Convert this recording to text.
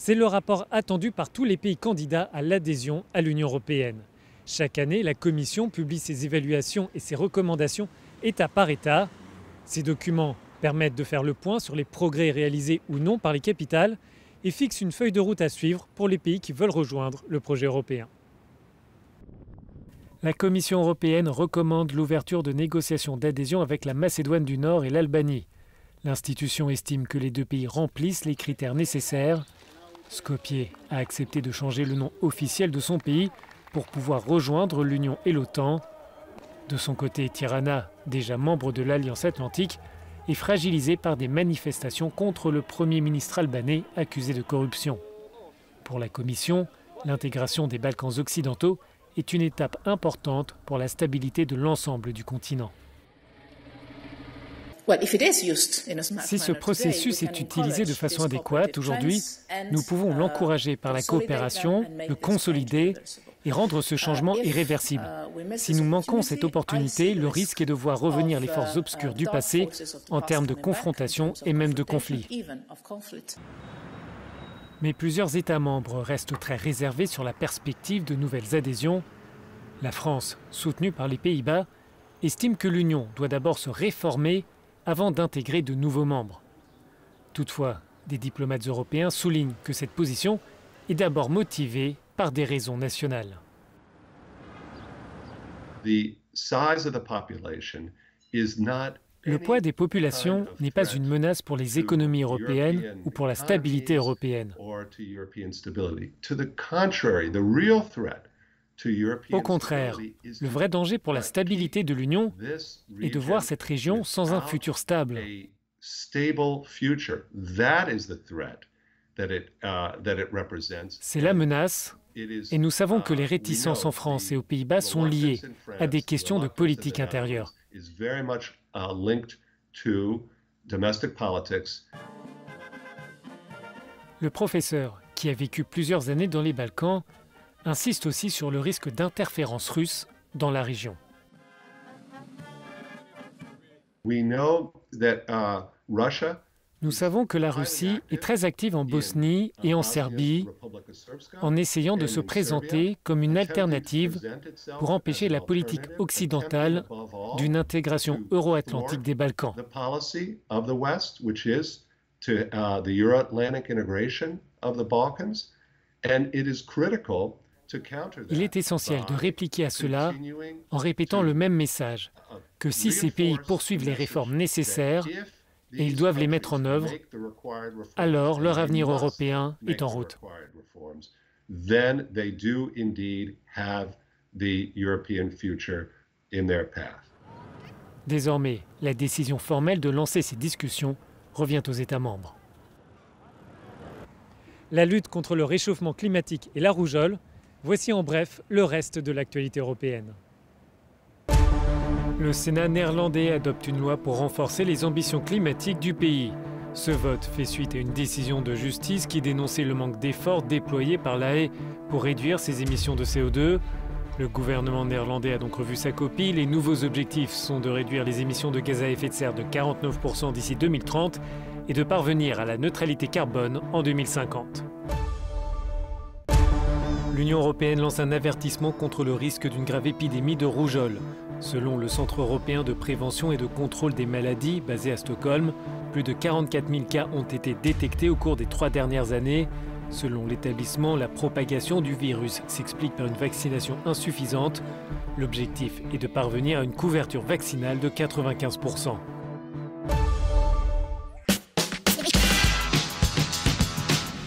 C'est le rapport attendu par tous les pays candidats à l'adhésion à l'Union européenne. Chaque année, la Commission publie ses évaluations et ses recommandations État par État. Ces documents permettent de faire le point sur les progrès réalisés ou non par les capitales et fixent une feuille de route à suivre pour les pays qui veulent rejoindre le projet européen. La Commission européenne recommande l'ouverture de négociations d'adhésion avec la Macédoine du Nord et l'Albanie. L'institution estime que les deux pays remplissent les critères nécessaires. Skopje a accepté de changer le nom officiel de son pays pour pouvoir rejoindre l'Union et l'OTAN. De son côté, Tirana, déjà membre de l'Alliance Atlantique, est fragilisée par des manifestations contre le Premier ministre albanais accusé de corruption. Pour la Commission, l'intégration des Balkans occidentaux est une étape importante pour la stabilité de l'ensemble du continent. Si ce processus est utilisé de façon adéquate aujourd'hui, nous pouvons l'encourager par la coopération, le consolider et rendre ce changement irréversible. Si nous manquons cette opportunité, le risque est de voir revenir les forces obscures du passé en termes de confrontation et même de conflit. Mais plusieurs États membres restent très réservés sur la perspective de nouvelles adhésions. La France, soutenue par les Pays-Bas, estime que l'Union doit d'abord se réformer avant d'intégrer de nouveaux membres. Toutefois, des diplomates européens soulignent que cette position est d'abord motivée par des raisons nationales. Le poids des populations n'est pas une menace pour les économies européennes ou pour la stabilité européenne. Au contraire, le vrai danger pour la stabilité de l'Union est de voir cette région sans un futur stable. C'est la menace, et nous savons que les réticences en France et aux Pays-Bas sont liées à des questions de politique intérieure. Le professeur, qui a vécu plusieurs années dans les Balkans, insiste aussi sur le risque d'interférence russe dans la région. Nous savons que la Russie est très active en Bosnie et en Serbie, en essayant de se présenter comme une alternative pour empêcher la politique occidentale d'une intégration euro-atlantique des Balkans. Il est essentiel de répliquer à cela en répétant le même message, que si ces pays poursuivent les réformes nécessaires, et ils doivent les mettre en œuvre, alors leur avenir européen est en route. Désormais, la décision formelle de lancer ces discussions revient aux États membres. La lutte contre le réchauffement climatique et la rougeole, voici en bref le reste de l'actualité européenne. Le Sénat néerlandais adopte une loi pour renforcer les ambitions climatiques du pays. Ce vote fait suite à une décision de justice qui dénonçait le manque d'efforts déployés par l'AE pour réduire ses émissions de CO2. Le gouvernement néerlandais a donc revu sa copie. Les nouveaux objectifs sont de réduire les émissions de gaz à effet de serre de 49% d'ici 2030 et de parvenir à la neutralité carbone en 2050. L'Union européenne lance un avertissement contre le risque d'une grave épidémie de rougeole. Selon le Centre européen de prévention et de contrôle des maladies, basé à Stockholm, plus de 44 000 cas ont été détectés au cours des 3 dernières années. Selon l'établissement, la propagation du virus s'explique par une vaccination insuffisante. L'objectif est de parvenir à une couverture vaccinale de 95%.